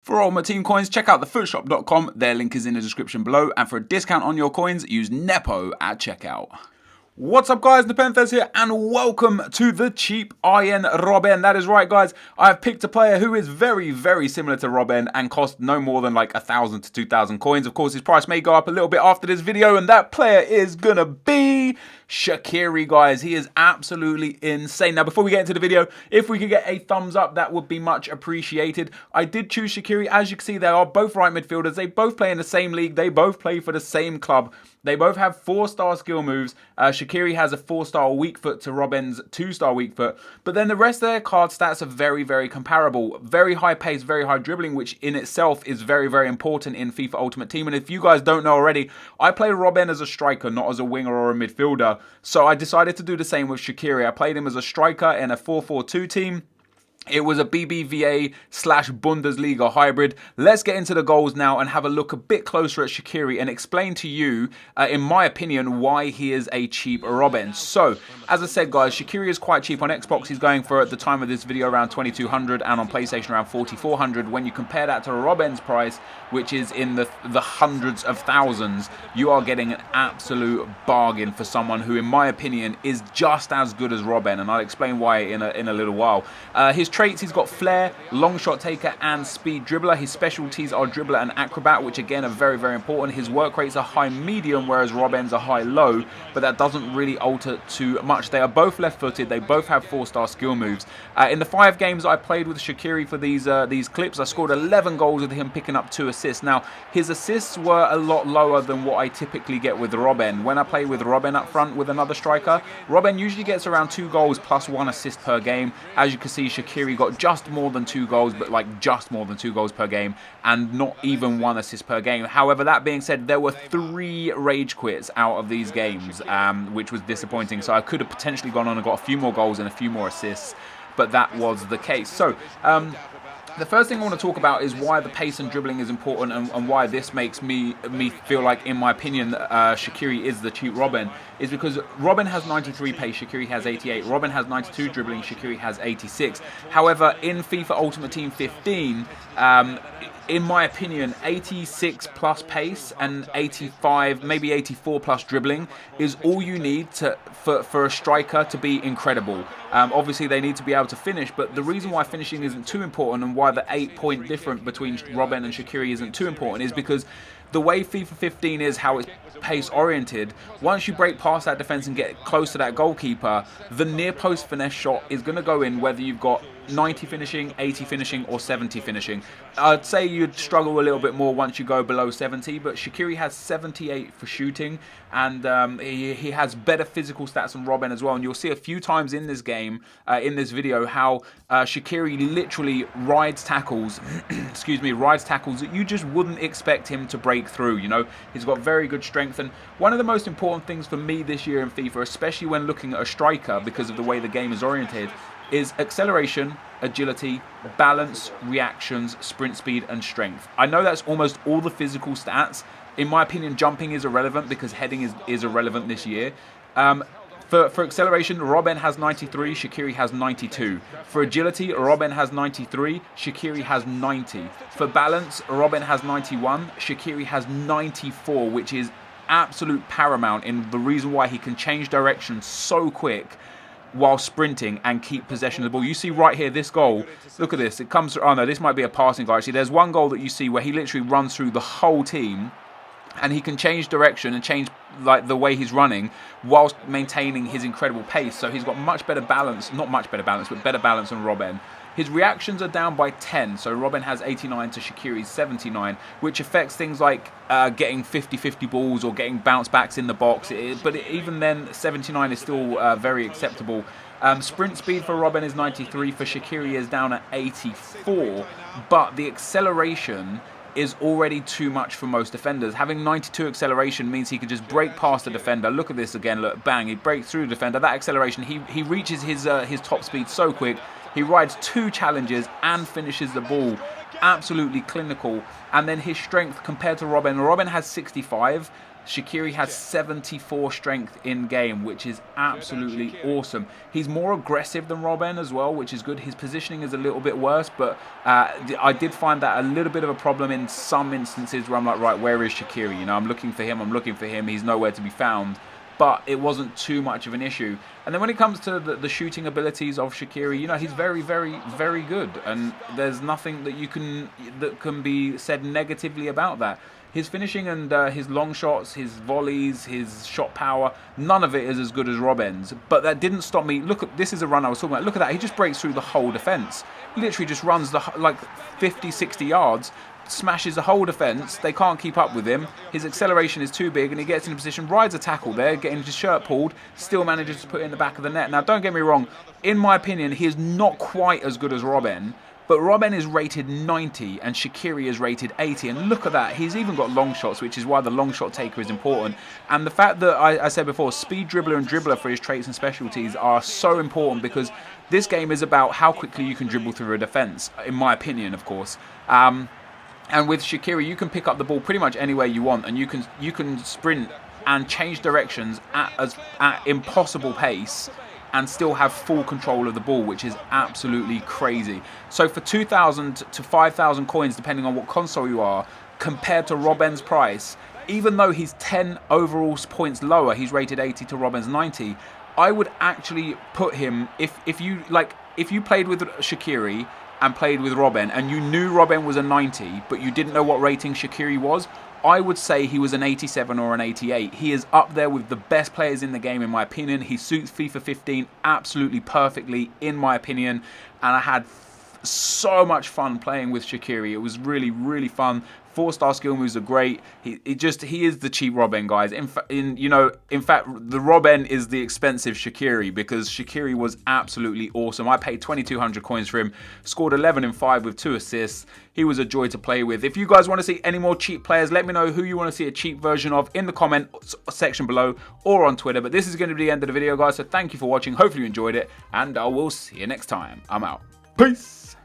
For all my team coins, check out thefootshop.com. Their link is in the description below. And for a discount on your coins, use Nepo at checkout. What's up guys, NepentheZ here and welcome to the cheap IN Robben. That is right guys, I have picked a player who is very similar to Robben and cost no more than like 1,000 to 2,000 coins. Of course his price may go up a little bit after this video and that player is gonna be Enquiries, guys. He is absolutely insane. Now before we get into the video, if we could get a thumbs up, that would be much appreciated. I did choose Enquiries. As you can see, they are both right midfielders. They both play in the same league. They both play for the same club. They both have 4-star skill moves. Enquiries has a 4-star weak foot to Robben's 2-star weak foot. But then the rest of their card stats are very comparable. Very high pace, very high dribbling, which in itself is very important in FIFA Ultimate Team. And if you guys don't know already, I play Robben as a striker, not as a winger or a midfielder. So I decided to do the same with Enquiries. I played him as a striker in a 4-4-2 team. It was a BBVA/Bundesliga hybrid. Let's get into the goals now and have a look a bit closer at Enquiries and explain to you, in my opinion, why he is a cheap Robben. So, as I said guys, Enquiries is quite cheap on Xbox. He's going for, at the time of this video, around 2,200 and on PlayStation around 4,400. When you compare that to Robben's price, which is in the hundreds of thousands, you are getting an absolute bargain for someone who, in my opinion, is just as good as Robben, and I'll explain why in a little while. His traits, he's got flair, long shot taker and speed dribbler. His specialties are dribbler and acrobat, which again are very important. His work rates are high medium, whereas Robben's are high low, but that doesn't really alter too much. They are both left footed. They both have 4-star skill moves. In the 5 games I played with Enquiries for these clips, I scored 11 goals with him picking up 2 assists. Now his assists were a lot lower than what I typically get with Robben. When I play with Robben up front with another striker, Robben usually gets around 2 goals plus 1 assist per game. As you can see, Enquiries got just more than 2 goals, but like just more than 2 goals per game and not even 1 assist per game. However, that being said, there were 3 rage quits out of these games, which was disappointing. So I could have potentially gone on and got a few more goals and a few more assists, but that was the case. So the first thing I want to talk about is why the pace and dribbling is important and why this makes me feel like, in my opinion, Enquiries is the cheap Robben, is because Robben has 93 pace, Enquiries has 88. Robben has 92 dribbling, Enquiries has 86. However, in FIFA Ultimate Team 15, in my opinion, 86 plus pace and 85, maybe 84 plus dribbling is all you need for a striker to be incredible. Obviously, they need to be able to finish, but the reason why finishing isn't too important and why the 8-point difference between Robben and Enquiries isn't too important is because the way FIFA 15 is, how it's pace oriented, once you break past that defense and get close to that goalkeeper, the near post finesse shot is going to go in whether you've got 90 finishing, 80 finishing or 70 finishing. I'd say you'd struggle a little bit more once you go below 70, but Enquiries has 78 for shooting, and he has better physical stats than Robben as well. And you'll see a few times in this game, in this video, how Enquiries literally rides tackles, excuse me, rides tackles that you just wouldn't expect him to break through. You know, he's got very good strength, and one of the most important things for me this year in FIFA, especially when looking at a striker because of the way the game is oriented, is acceleration, agility, balance, reactions, sprint speed and strength. I know that's almost all the physical stats. In my opinion, jumping is irrelevant because heading is irrelevant this year. For acceleration, Robben has 93, Enquiries has 92. For agility, Robben has 93, Enquiries has 90. For balance, Robben has 91, Enquiries has 94, which is absolute paramount in the reason why he can change direction so quick while sprinting and keep possession of the ball. You see right here, this goal, look at this, it comes through, oh no, this might be a passing goal actually. There's one goal that you see where he literally runs through the whole team and he can change direction and change like the way he's running whilst maintaining his incredible pace. So he's got much better balance, not much better balance, but better balance than Robben. His reactions are down by 10, so Robben has 89 to Enquiries 79, which affects things like getting 50-50 balls or getting bounce backs in the box. Even then, 79 is still very acceptable. Sprint speed for Robben is 93, for Enquiries is down at 84, but the acceleration is already too much for most defenders. Having 92 acceleration means he can just break past the defender. Look at this again, look, bang, he breaks through the defender. That acceleration, he reaches his top speed so quick. He rides 2 challenges and finishes the ball. Absolutely clinical. And then his strength compared to Robben. Robben has 65. Shaqiri has 74 strength in game, which is absolutely awesome. He's more aggressive than Robben as well, which is good. His positioning is a little bit worse, but I did find that a little bit of a problem in some instances where I'm like, right, where is Shaqiri? You know, I'm looking for him. He's nowhere to be found. But it wasn't too much of an issue. And then when it comes to the shooting abilities of Shaqiri, you know, he's very, very, very good. And there's nothing that can be said negatively about that. His finishing and his long shots, his volleys, his shot power, none of it is as good as Robben's. But that didn't stop me. Look at this is a run I was talking about. Look at that. He just breaks through the whole defence. Literally just runs like 50, 60 yards. Smashes the whole defence. They can't keep up with him. His acceleration is too big and he gets in a position, rides a tackle there, getting his shirt pulled, still manages to put it in the back of the net. Now, don't get me wrong. In my opinion, he is not quite as good as Robben, but Robben is rated 90 and Shaqiri is rated 80. And look at that. He's even got long shots, which is why the long shot taker is important. And the fact that I said before, speed dribbler and dribbler for his traits and specialties are so important because this game is about how quickly you can dribble through a defence, in my opinion, of course. And with Shaqiri, you can pick up the ball pretty much anywhere you want, and you can sprint and change directions at impossible pace and still have full control of the ball, which is absolutely crazy. So for 2,000 to 5,000 coins, depending on what console you are, compared to Robben's price, even though he's 10 overall points lower, he's rated 80 to Robben's 90, I would actually put him, if you played with Shaqiri and played with Robben and you knew Robben was a 90 but you didn't know what rating Shaqiri was, I would say he was an 87 or an 88. He is up there with the best players in the game in my opinion. He suits FIFA 15 absolutely perfectly in my opinion, and I had so much fun playing with Shaqiri. It was really, really fun. 4-star skill moves are great. He is the cheap Robben, guys. In fact, the Robben is the expensive Shaqiri because Shaqiri was absolutely awesome. I paid 2,200 coins for him, scored 11 in 5 with 2 assists. He was a joy to play with. If you guys want to see any more cheap players, let me know who you want to see a cheap version of in the comment section below or on Twitter. But this is going to be the end of the video, guys. So thank you for watching. Hopefully you enjoyed it, and I will see you next time. I'm out. Peace.